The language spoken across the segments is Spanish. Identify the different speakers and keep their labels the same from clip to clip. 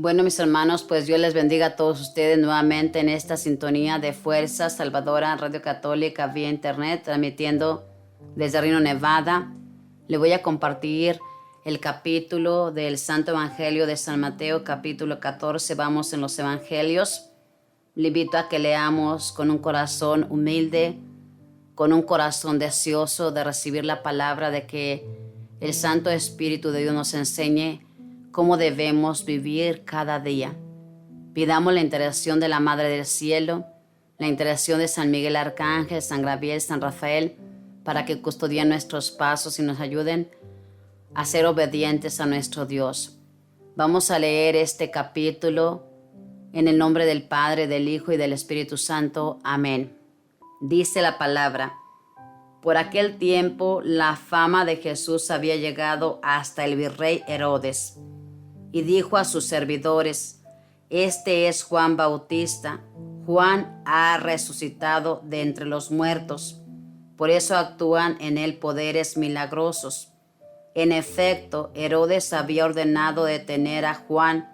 Speaker 1: Bueno, mis hermanos, pues Dios les bendiga a todos ustedes nuevamente en esta sintonía de Fuerza Salvadora Radio Católica vía internet, transmitiendo desde Reno, Nevada. Le voy a compartir el capítulo del Santo Evangelio de San Mateo, capítulo 14. Vamos en los Evangelios. Le invito a que leamos con un corazón humilde, con un corazón deseoso de recibir la palabra, de que el Santo Espíritu de Dios nos enseñe cómo debemos vivir cada día. Pidamos la intercesión de la Madre del Cielo, la intercesión de San Miguel Arcángel, San Gabriel, San Rafael, para que custodien nuestros pasos y nos ayuden a ser obedientes a nuestro Dios. Vamos a leer este capítulo en el nombre del Padre, del Hijo y del Espíritu Santo. Amén. Dice la palabra: por aquel tiempo la fama de Jesús había llegado hasta el virrey Herodes, y dijo a sus servidores: este es Juan Bautista. Juan ha resucitado de entre los muertos, por eso actúan en él poderes milagrosos. En efecto, Herodes había ordenado detener a Juan,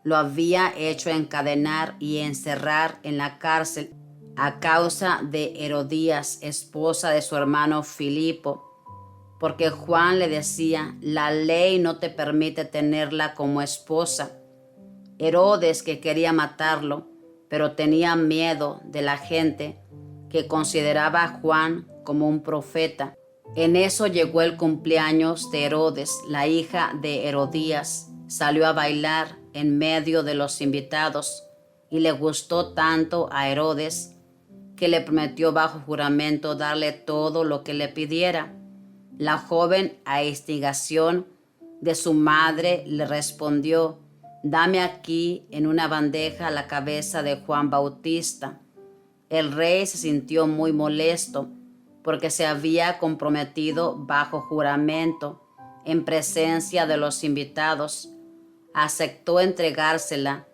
Speaker 1: lo había hecho encadenar y encerrar en la cárcel a causa de Herodías, esposa de su hermano Filipo, porque Juan le decía: la ley no te permite tenerla como esposa. Herodes, que quería matarlo, pero tenía miedo de la gente, que consideraba a Juan como un profeta. En eso llegó el cumpleaños de Herodes. La hija de Herodías salió a bailar en medio de los invitados, y le gustó tanto a Herodes que le prometió bajo juramento darle todo lo que le pidiera. La joven, a instigación de su madre, le respondió: dame aquí en una bandeja la cabeza de Juan Bautista. El rey se sintió muy molesto porque se había comprometido bajo juramento en presencia de los invitados. Aceptó entregársela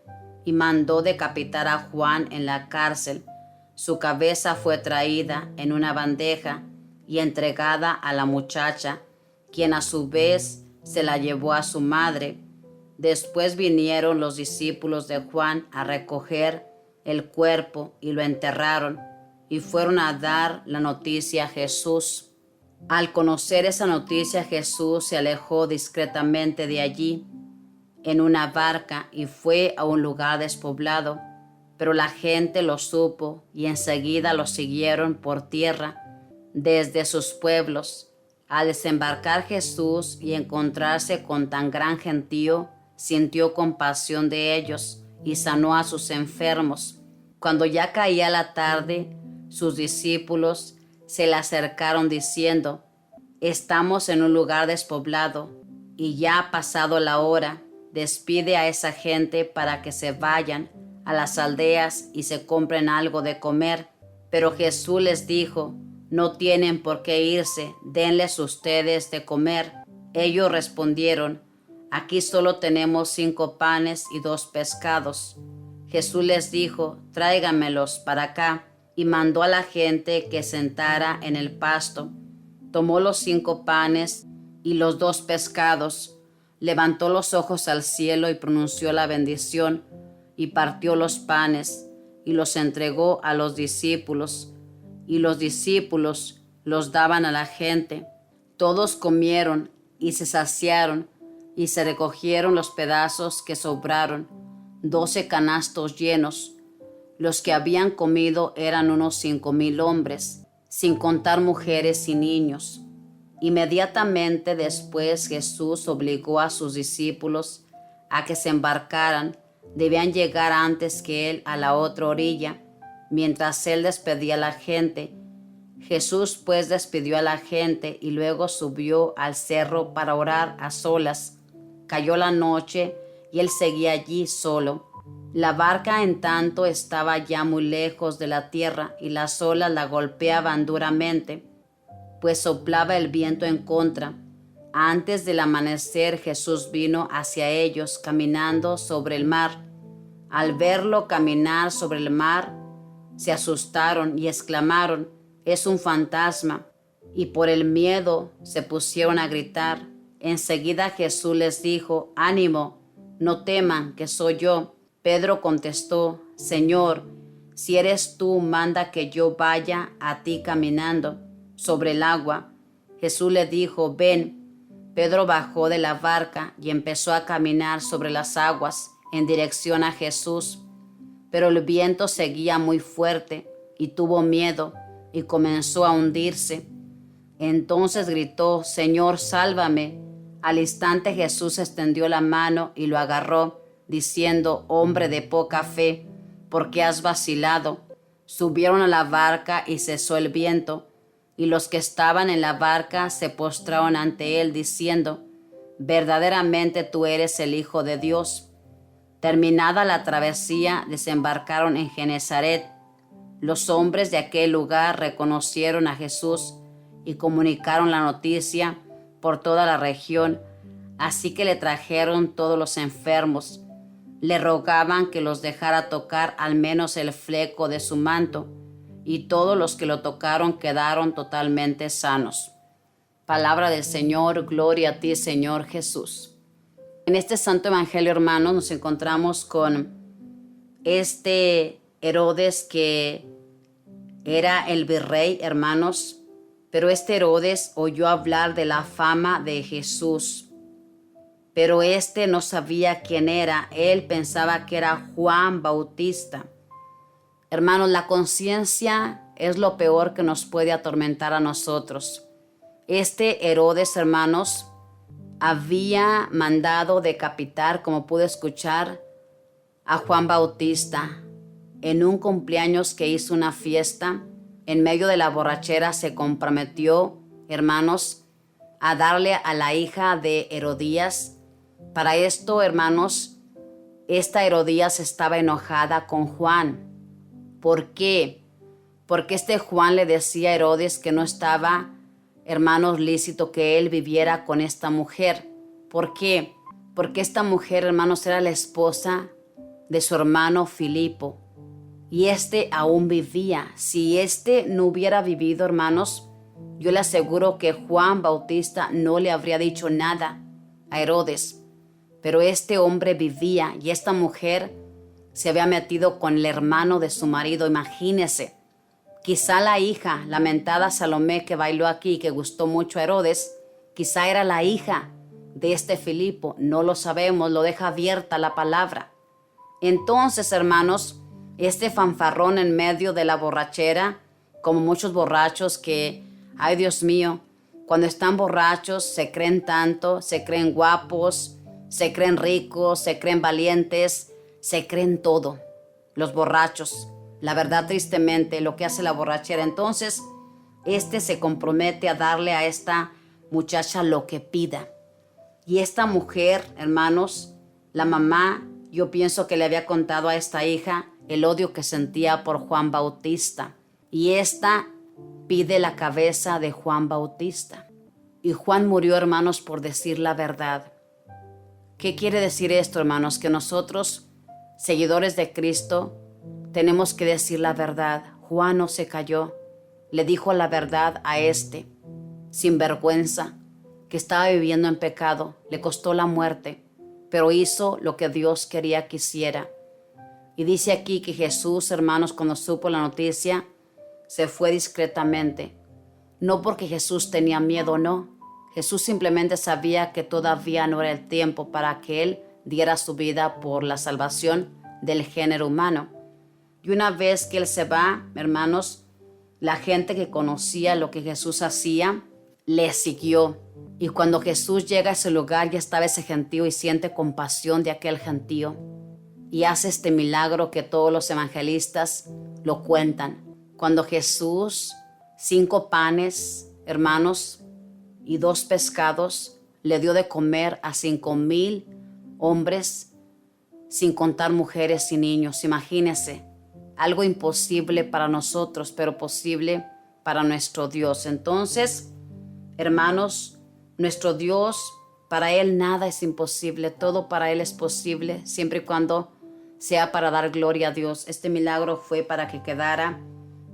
Speaker 1: y mandó decapitar a Juan en la cárcel. Su cabeza fue traída en una bandeja y entregada a la muchacha, quien a su vez se la llevó a su madre. Después vinieron los discípulos de Juan a recoger el cuerpo y lo enterraron, y fueron a dar la noticia a Jesús. Al conocer esa noticia, Jesús se alejó discretamente de allí en una barca y fue a un lugar despoblado, pero la gente lo supo y enseguida lo siguieron por tierra desde sus pueblos. Al desembarcar Jesús y encontrarse con tan gran gentío, sintió compasión de ellos y sanó a sus enfermos. Cuando ya caía la tarde, sus discípulos se le acercaron diciendo: estamos en un lugar despoblado y ya ha pasado la hora. Despide a esa gente para que se vayan a las aldeas y se compren algo de comer. Pero Jesús les dijo: no tienen por qué irse, denles ustedes de comer. Ellos respondieron: aquí solo tenemos 5 panes y 2 pescados. Jesús les dijo: tráiganmelos para acá, y mandó a la gente que sentara en el pasto. Tomó los 5 panes y los 2 pescados, levantó los ojos al cielo y pronunció la bendición, y partió los panes y los entregó a los discípulos, y los discípulos los daban a la gente. Todos comieron y se saciaron, y se recogieron los pedazos que sobraron, 12 canastos llenos. Los que habían comido eran unos 5,000 hombres, sin contar mujeres y niños. Inmediatamente después Jesús obligó a sus discípulos a que se embarcaran. Debían llegar antes que él a la otra orilla, mientras él despedía a la gente. Jesús pues despidió a la gente y luego subió al cerro para orar a solas. Cayó la noche y él seguía allí solo. La barca en tanto estaba ya muy lejos de la tierra y las olas la golpeaban duramente, pues soplaba el viento en contra. Antes del amanecer Jesús vino hacia ellos caminando sobre el mar. Al verlo caminar sobre el mar, se asustaron y exclamaron: es un fantasma, y por el miedo se pusieron a gritar. Enseguida Jesús les dijo: ánimo, no teman, que soy yo. Pedro contestó, Señor, si eres tú, manda que yo vaya a ti caminando sobre el agua. Jesús le dijo, ven. Pedro bajó de la barca y empezó a caminar sobre las aguas en dirección a Jesús. Pero el viento seguía muy fuerte y tuvo miedo y comenzó a hundirse. Entonces gritó, Señor, sálvame. Al instante Jesús extendió la mano y lo agarró, diciendo, hombre de poca fe, ¿por qué has vacilado? Subieron a la barca y cesó el viento, y los que estaban en la barca se postraron ante él, diciendo, verdaderamente tú eres el Hijo de Dios. Terminada la travesía, desembarcaron en Genesaret. Los hombres de aquel lugar reconocieron a Jesús y comunicaron la noticia por toda la región, así que le trajeron todos los enfermos. Le rogaban que los dejara tocar al menos el fleco de su manto, y todos los que lo tocaron quedaron totalmente sanos. Palabra del Señor, gloria a ti, Señor Jesús. En este santo evangelio, hermanos, nos encontramos con este Herodes que era el virrey, hermanos, pero este Herodes oyó hablar de la fama de Jesús, pero no sabía quién era. Él pensaba que era Juan Bautista. Hermanos, la conciencia es lo peor que nos puede atormentar a nosotros. Este Herodes, hermanos, había mandado decapitar, como pude escuchar, a Juan Bautista. En un cumpleaños que hizo una fiesta, en medio de la borrachera se comprometió, hermanos, a darle a la hija de Herodías. Para esto, hermanos, esta Herodías estaba enojada con Juan. ¿Por qué? Porque este Juan le decía a Herodes que no estaba, hermanos, lícito que él viviera con esta mujer. ¿Por qué? Porque esta mujer, hermanos, era la esposa de su hermano Filipo. Y aún vivía. Si no hubiera vivido, hermanos, yo le aseguro que Juan Bautista no le habría dicho nada a Herodes. Pero este hombre vivía y esta mujer se había metido con el hermano de su marido. Imagínese. Quizá la hija, lamentada Salomé, que bailó aquí y que gustó mucho a Herodes, quizá era la hija de este Filipo. No lo sabemos, lo deja abierta la palabra. Entonces, hermanos, este fanfarrón en medio de la borrachera, como muchos borrachos que, ay Dios mío, cuando están borrachos se creen tanto, se creen guapos, se creen ricos, se creen valientes, se creen todo. Los borrachos, la verdad, tristemente, lo que hace la borrachera. Entonces, se compromete a darle a esta muchacha lo que pida. Y esta mujer, hermanos, la mamá, yo pienso que le había contado a esta hija el odio que sentía por Juan Bautista. Y pide la cabeza de Juan Bautista. Y Juan murió, hermanos, por decir la verdad. ¿Qué quiere decir esto, hermanos? Que nosotros, seguidores de Cristo, tenemos que decir la verdad. Juan no se cayó. Le dijo la verdad a sin vergüenza, que estaba viviendo en pecado. Le costó la muerte, pero hizo lo que Dios quería que hiciera. Y dice aquí que Jesús, hermanos, cuando supo la noticia, se fue discretamente. No porque Jesús tenía miedo, no. Jesús simplemente sabía que todavía no era el tiempo para que Él diera su vida por la salvación del género humano. Y una vez que Él se va, hermanos, la gente que conocía lo que Jesús hacía, le siguió. Y cuando Jesús llega a ese lugar, ya estaba ese gentío y siente compasión de aquel gentío. Y hace este milagro que todos los evangelistas lo cuentan. Cuando Jesús, 5 panes, hermanos, y 2 pescados, le dio de comer a 5,000 hombres, sin contar mujeres y niños. Imagínense, algo imposible para nosotros, pero posible para nuestro Dios. Entonces, hermanos, nuestro Dios, para Él nada es imposible, todo para Él es posible, siempre y cuando sea para dar gloria a Dios. Este milagro fue para que quedara,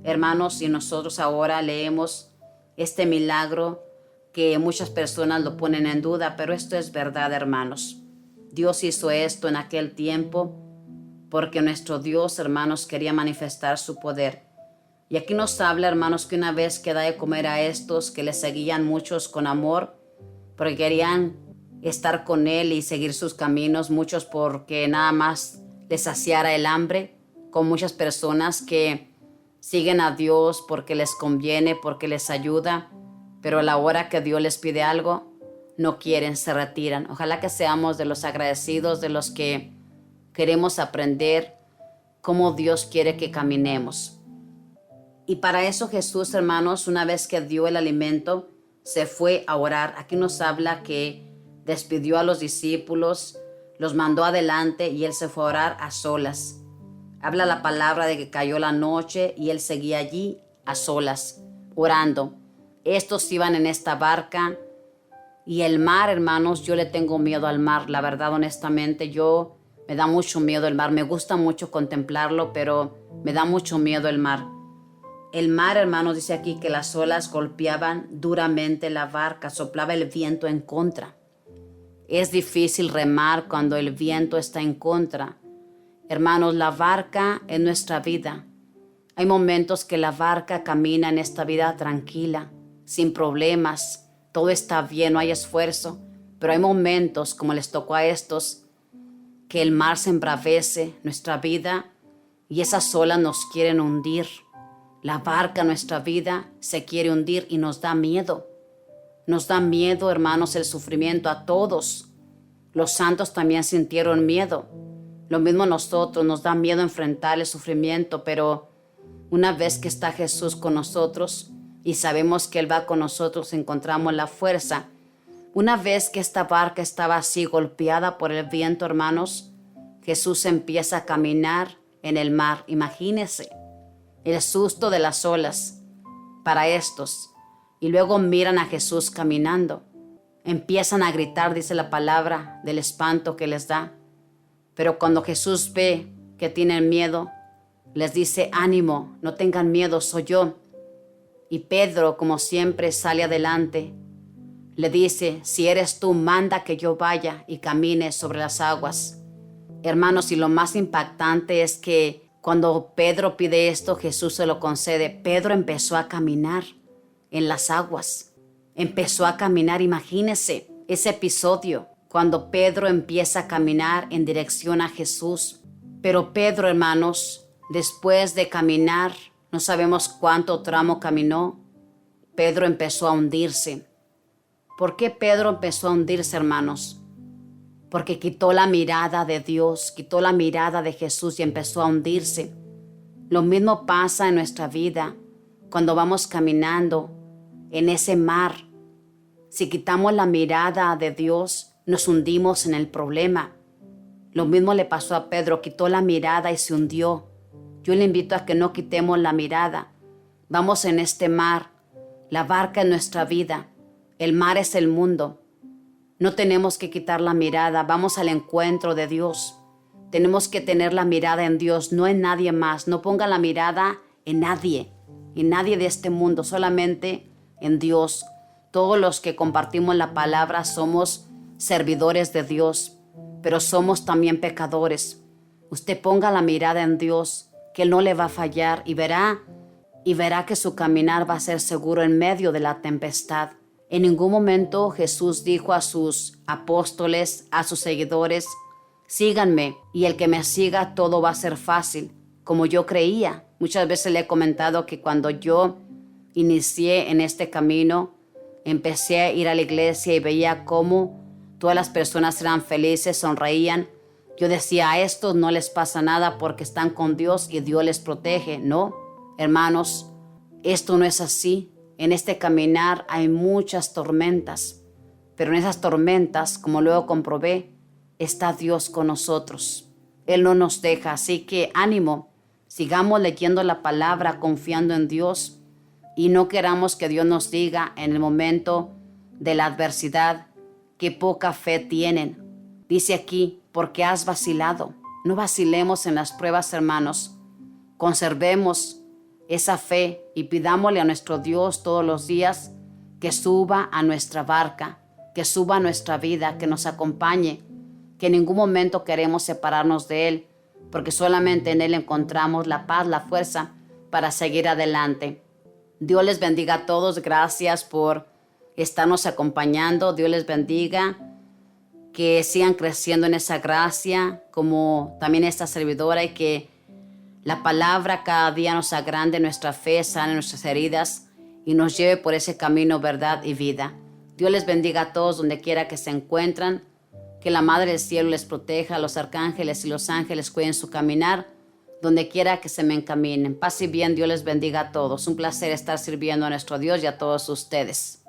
Speaker 1: hermanos, y nosotros ahora leemos este milagro que muchas personas lo ponen en duda, pero esto es verdad, hermanos. Dios hizo esto en aquel tiempo porque nuestro Dios, hermanos, quería manifestar su poder. Y aquí nos habla, hermanos, que una vez que da de comer a estos que le seguían muchos con amor, porque querían estar con él y seguir sus caminos, muchos porque nada más les saciara el hambre, con muchas personas que siguen a Dios porque les conviene, porque les ayuda, pero a la hora que Dios les pide algo, no quieren, se retiran. Ojalá que seamos de los agradecidos, de los que queremos aprender cómo Dios quiere que caminemos. Y para eso Jesús, hermanos, una vez que dio el alimento, se fue a orar. Aquí nos habla que despidió a los discípulos, los mandó adelante y él se fue a orar a solas. Habla la palabra de que cayó la noche y él seguía allí a solas, orando. Estos iban en esta barca y el mar, hermanos, yo le tengo miedo al mar. La verdad, honestamente, me da mucho miedo el mar. Me gusta mucho contemplarlo, pero me da mucho miedo el mar. El mar, hermanos, dice aquí que las olas golpeaban duramente la barca, soplaba el viento en contra. Es difícil remar cuando el viento está en contra. Hermanos, la barca es nuestra vida. Hay momentos que la barca camina en esta vida tranquila, sin problemas, todo está bien, no hay esfuerzo, pero hay momentos, como les tocó a estos, que el mar se embravece nuestra vida y esas olas nos quieren hundir. La barca, nuestra vida, se quiere hundir y nos da miedo. Nos da miedo, hermanos, el sufrimiento a todos. Los santos también sintieron miedo. Lo mismo nosotros, nos da miedo enfrentar el sufrimiento, pero una vez que está Jesús con nosotros y sabemos que Él va con nosotros, encontramos la fuerza. Una vez que esta barca estaba así golpeada por el viento, hermanos, Jesús empieza a caminar en el mar. Imagínense el susto de las olas para estos. Y luego miran a Jesús caminando. Empiezan a gritar, dice la palabra, del espanto que les da. Pero cuando Jesús ve que tienen miedo, les dice, ánimo, no tengan miedo, soy yo. Y Pedro, como siempre, sale adelante. Le dice, si eres tú, manda que yo vaya y camine sobre las aguas. Hermanos, y lo más impactante es que cuando Pedro pide esto, Jesús se lo concede. Pedro empezó a caminar en las aguas. Empezó a caminar, imagínense ese episodio, cuando Pedro empieza a caminar en dirección a Jesús. Pero Pedro, hermanos, después de caminar, no sabemos cuánto tramo caminó, Pedro empezó a hundirse. ¿Por qué Pedro empezó a hundirse, hermanos? Porque quitó la mirada de Dios, quitó la mirada de Jesús y empezó a hundirse. Lo mismo pasa en nuestra vida cuando vamos caminando en ese mar. Si quitamos la mirada de Dios, nos hundimos en el problema. Lo mismo le pasó a Pedro, quitó la mirada y se hundió. Yo le invito a que no quitemos la mirada. Vamos en este mar. La barca es nuestra vida. El mar es el mundo. No tenemos que quitar la mirada, vamos al encuentro de Dios. Tenemos que tener la mirada en Dios, no en nadie más. No ponga la mirada en nadie de este mundo, solamente en Dios. Todos los que compartimos la palabra somos servidores de Dios, pero somos también pecadores. Usted ponga la mirada en Dios, que Él no le va a fallar y verá que su caminar va a ser seguro en medio de la tempestad. En ningún momento Jesús dijo a sus apóstoles, a sus seguidores, síganme y el que me siga todo va a ser fácil, como yo creía. Muchas veces le he comentado que cuando yo inicié en este camino, empecé a ir a la iglesia y veía cómo todas las personas eran felices, sonreían. Yo decía, a estos no les pasa nada porque están con Dios y Dios les protege. No, hermanos, esto no es así. En este caminar hay muchas tormentas, pero en esas tormentas, como luego comprobé, está Dios con nosotros. Él no nos deja, así que ánimo, sigamos leyendo la palabra, confiando en Dios y no queramos que Dios nos diga en el momento de la adversidad que poca fe tienen. Dice aquí, porque has vacilado. No vacilemos en las pruebas, hermanos. Conservemos esa fe y pidámosle a nuestro Dios todos los días que suba a nuestra barca, que suba a nuestra vida, que nos acompañe, que en ningún momento queremos separarnos de Él, porque solamente en Él encontramos la paz, la fuerza para seguir adelante. Dios les bendiga a todos. Gracias por estarnos acompañando. Dios les bendiga. Que sigan creciendo en esa gracia, como también esta servidora, y que la palabra cada día nos agrande nuestra fe, sane nuestras heridas y nos lleve por ese camino, verdad y vida. Dios les bendiga a todos donde quiera que se encuentran. Que la Madre del Cielo les proteja, los arcángeles y los ángeles cuiden su caminar, donde quiera que se me encaminen. Paz y bien, Dios les bendiga a todos. Un placer estar sirviendo a nuestro Dios y a todos ustedes.